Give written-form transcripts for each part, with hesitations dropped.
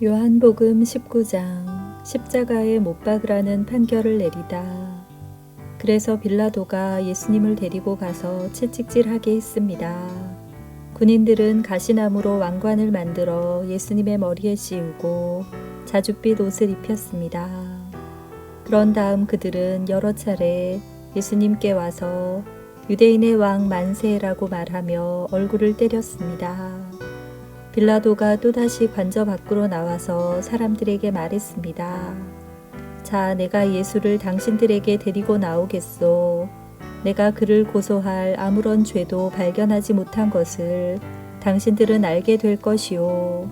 요한복음 19장 십자가에 못 박으라는 판결을 내리다. 그래서 빌라도가 예수님을 데리고 가서 채찍질하게 했습니다. 군인들은 가시나무로 왕관을 만들어 예수님의 머리에 씌우고 자줏빛 옷을 입혔습니다. 그런 다음 그들은 여러 차례 예수님께 와서 유대인의 왕 만세라고 말하며 얼굴을 때렸습니다. 빌라도가 또다시 관저 밖으로 나와서 사람들에게 말했습니다. 자, 내가 예수를 당신들에게 데리고 나오겠소. 내가 그를 고소할 아무런 죄도 발견하지 못한 것을 당신들은 알게 될 것이요.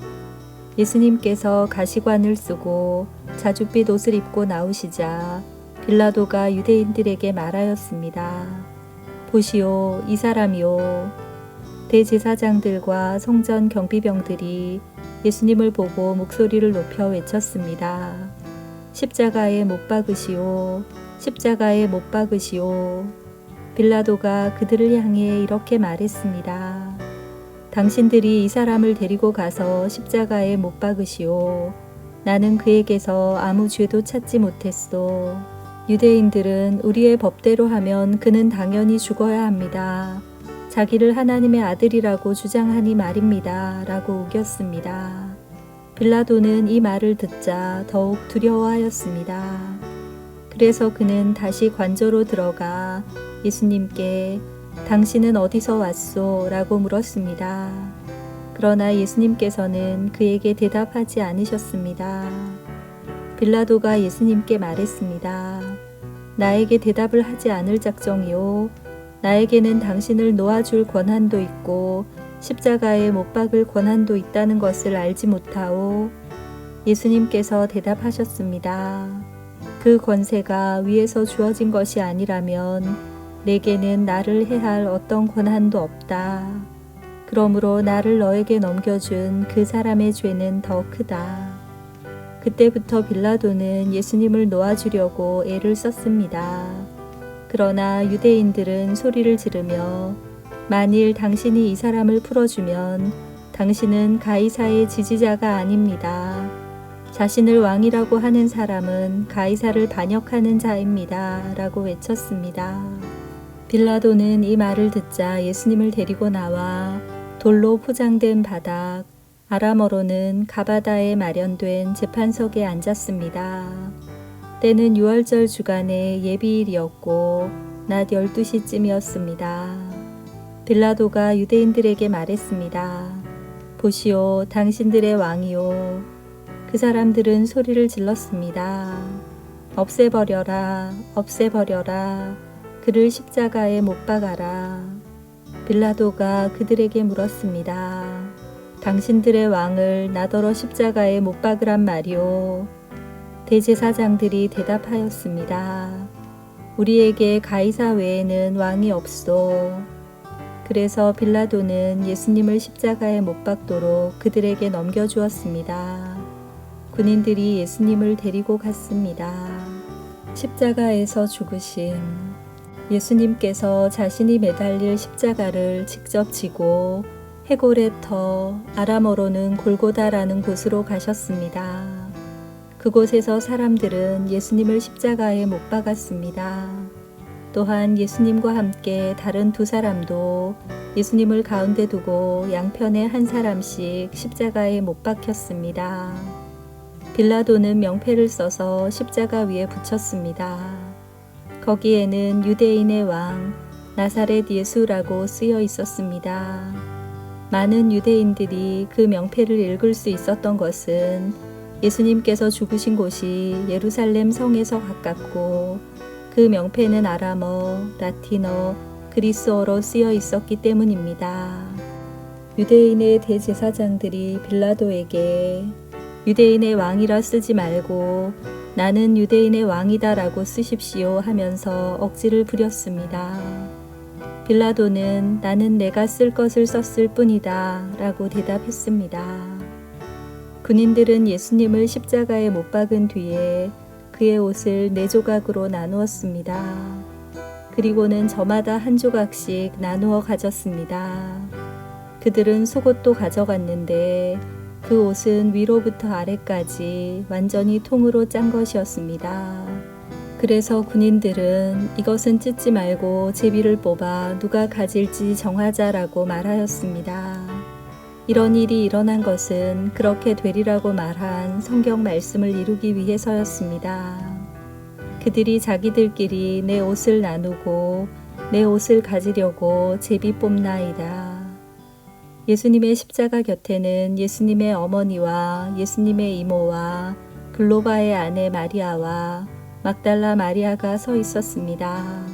예수님께서 가시관을 쓰고 자줏빛 옷을 입고 나오시자 빌라도가 유대인들에게 말하였습니다. 보시오, 이 사람이요. 대제사장들과 성전 경비병들이 예수님을 보고 목소리를 높여 외쳤습니다. 십자가에 못 박으시오. 십자가에 못 박으시오. 빌라도가 그들을 향해 이렇게 말했습니다. 당신들이 이 사람을 데리고 가서 십자가에 못 박으시오. 나는 그에게서 아무 죄도 찾지 못했소. 유대인들은 우리의 법대로 하면 그는 당연히 죽어야 합니다. 자기를 하나님의 아들이라고 주장하니 말입니다. 라고 우겼습니다. 빌라도는 이 말을 듣자 더욱 두려워하였습니다. 그래서 그는 다시 관저로 들어가 예수님께 당신은 어디서 왔소? 라고 물었습니다. 그러나 예수님께서는 그에게 대답하지 않으셨습니다. 빌라도가 예수님께 말했습니다. 나에게 대답을 하지 않을 작정이요. 나에게는 당신을 놓아줄 권한도 있고 십자가에 못 박을 권한도 있다는 것을 알지 못하오. 예수님께서 대답하셨습니다. 그 권세가 위에서 주어진 것이 아니라면 내게는 나를 해할 어떤 권한도 없다. 그러므로 나를 너에게 넘겨준 그 사람의 죄는 더 크다. 그때부터 빌라도는 예수님을 놓아주려고 애를 썼습니다. 그러나 유대인들은 소리를 지르며 만일 당신이 이 사람을 풀어주면 당신은 가이사의 지지자가 아닙니다. 자신을 왕이라고 하는 사람은 가이사를 반역하는 자입니다. 라고 외쳤습니다. 빌라도는 이 말을 듣자 예수님을 데리고 나와 돌로 포장된 바닥, 아람어로는 가바다에 마련된 재판석에 앉았습니다. 때는 유월절 주간의 예비일이었고 낮 12시쯤이었습니다. 빌라도가 유대인들에게 말했습니다. 보시오, 당신들의 왕이요. 그 사람들은 소리를 질렀습니다. 없애버려라, 없애버려라. 그를 십자가에 못 박아라. 빌라도가 그들에게 물었습니다. 당신들의 왕을 나더러 십자가에 못 박으란 말이오. 대제사장들이 대답하였습니다. 우리에게 가이사 외에는 왕이 없소. 그래서 빌라도는 예수님을 십자가에 못 박도록 그들에게 넘겨주었습니다. 군인들이 예수님을 데리고 갔습니다. 십자가에서 죽으심. 예수님께서 자신이 매달릴 십자가를 직접 지고 헤골의 터, 아람어로는 골고다라는 곳으로 가셨습니다. 그곳에서 사람들은 예수님을 십자가에 못 박았습니다. 또한 예수님과 함께 다른 두 사람도 예수님을 가운데 두고 양편에 한 사람씩 십자가에 못 박혔습니다. 빌라도는 명패를 써서 십자가 위에 붙였습니다. 거기에는 유대인의 왕 나사렛 예수라고 쓰여 있었습니다. 많은 유대인들이 그 명패를 읽을 수 있었던 것은 예수님께서 죽으신 곳이 예루살렘 성에서 가깝고 그 명패는 아람어, 라틴어, 그리스어로 쓰여 있었기 때문입니다. 유대인의 대제사장들이 빌라도에게 유대인의 왕이라 쓰지 말고 나는 유대인의 왕이다라고 쓰십시오 하면서 억지를 부렸습니다. 빌라도는 나는 내가 쓸 것을 썼을 뿐이다 라고 대답했습니다. 군인들은 예수님을 십자가에 못 박은 뒤에 그의 옷을 4조각으로 나누었습니다. 그리고는 저마다 한 조각씩 나누어 가졌습니다. 그들은 속옷도 가져갔는데 그 옷은 위로부터 아래까지 완전히 통으로 짠 것이었습니다. 그래서 군인들은 이것은 찢지 말고 제비를 뽑아 누가 가질지 정하자라고 말하였습니다. 이런 일이 일어난 것은 그렇게 되리라고 말한 성경 말씀을 이루기 위해서였습니다. 그들이 자기들끼리 내 옷을 나누고 내 옷을 가지려고 제비 뽑나이다. 예수님의 십자가 곁에는 예수님의 어머니와 예수님의 이모와 글로바의 아내 마리아와 막달라 마리아가 서 있었습니다.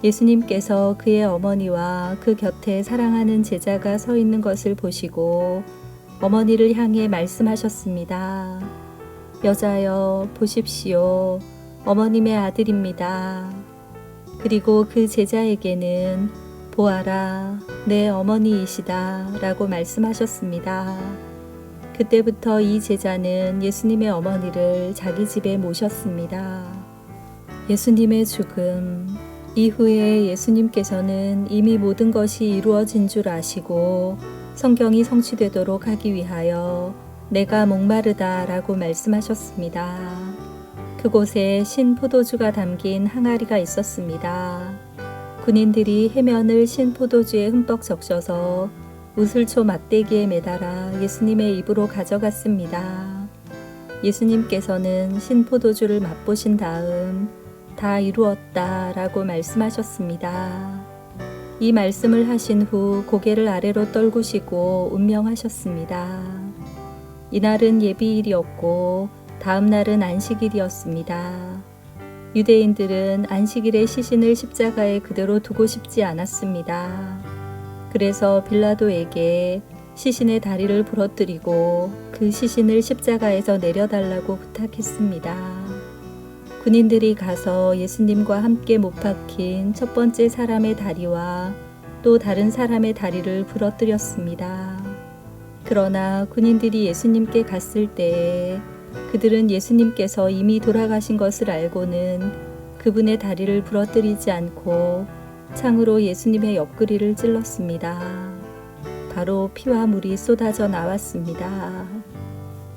예수님께서 그의 어머니와 그 곁에 사랑하는 제자가 서 있는 것을 보시고 어머니를 향해 말씀하셨습니다. 여자여, 보십시오. 어머님의 아들입니다. 그리고 그 제자에게는 보아라, 내 어머니이시다 라고 말씀하셨습니다. 그때부터 이 제자는 예수님의 어머니를 자기 집에 모셨습니다. 예수님의 죽음 이후에 예수님께서는 이미 모든 것이 이루어진 줄 아시고 성경이 성취되도록 하기 위하여 내가 목마르다 라고 말씀하셨습니다. 그곳에 신 포도주가 담긴 항아리가 있었습니다. 군인들이 해면을 신 포도주에 흠뻑 적셔서 우슬초 막대기에 매달아 예수님의 입으로 가져갔습니다. 예수님께서는 신 포도주를 맛보신 다음 다 이루었다 라고 말씀하셨습니다. 이 말씀을 하신 후 고개를 아래로 떨구시고 운명하셨습니다. 이날은 예비일이었고 다음 날은 안식일이었습니다. 유대인들은 안식일에 시신을 십자가에 그대로 두고 싶지 않았습니다. 그래서 빌라도에게 시신의 다리를 부러뜨리고 그 시신을 십자가에서 내려달라고 부탁했습니다. 군인들이 가서 예수님과 함께 못 박힌 첫 번째 사람의 다리와 또 다른 사람의 다리를 부러뜨렸습니다. 그러나 군인들이 예수님께 갔을 때에 그들은 예수님께서 이미 돌아가신 것을 알고는 그분의 다리를 부러뜨리지 않고 창으로 예수님의 옆구리를 찔렀습니다. 바로 피와 물이 쏟아져 나왔습니다.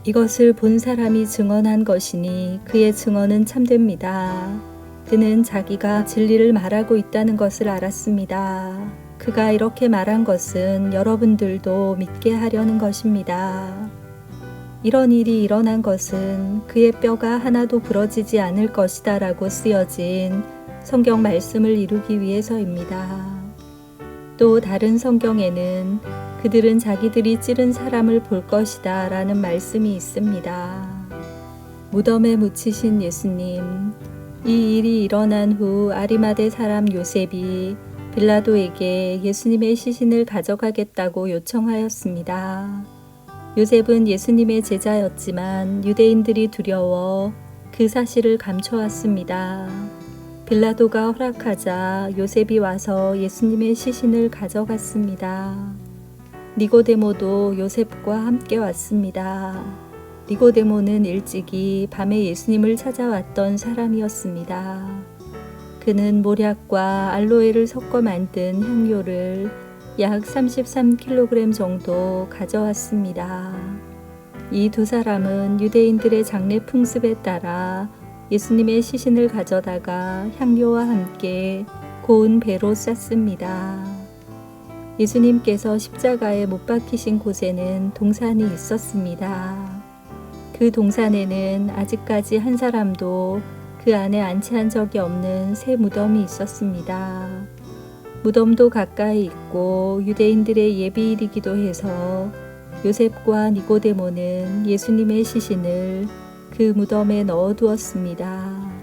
이것을 본 사람이 증언한 것이니 그의 증언은 참됩니다. 그는 자기가 진리를 말하고 있다는 것을 알았습니다. 그가 이렇게 말한 것은 여러분들도 믿게 하려는 것입니다. 이런 일이 일어난 것은 그의 뼈가 하나도 부러지지 않을 것이다 라고 쓰여진 성경 말씀을 이루기 위해서입니다. 또 다른 성경에는 그들은 자기들이 찌른 사람을 볼 것이다 라는 말씀이 있습니다. 무덤에 묻히신 예수님, 이 일이 일어난 후 아리마대 사람 요셉이 빌라도에게 예수님의 시신을 가져가겠다고 요청하였습니다. 요셉은 예수님의 제자였지만 유대인들이 두려워 그 사실을 감춰왔습니다. 빌라도가 허락하자 요셉이 와서 예수님의 시신을 가져갔습니다. 니고데모도 요셉과 함께 왔습니다. 니고데모는 일찍이 밤에 예수님을 찾아왔던 사람이었습니다. 그는 모략과 알로에를 섞어 만든 향료를 약 33kg 정도 가져왔습니다. 이 두 사람은 유대인들의 장례 풍습에 따라 예수님의 시신을 가져다가 향료와 함께 고운 배로 쌌습니다. 예수님께서 십자가에 못 박히신 곳에는 동산이 있었습니다. 그 동산에는 아직까지 한 사람도 그 안에 안치한 적이 없는 새 무덤이 있었습니다. 무덤도 가까이 있고 유대인들의 예비일이기도 해서 요셉과 니고데모는 예수님의 시신을 그 무덤에 넣어두었습니다.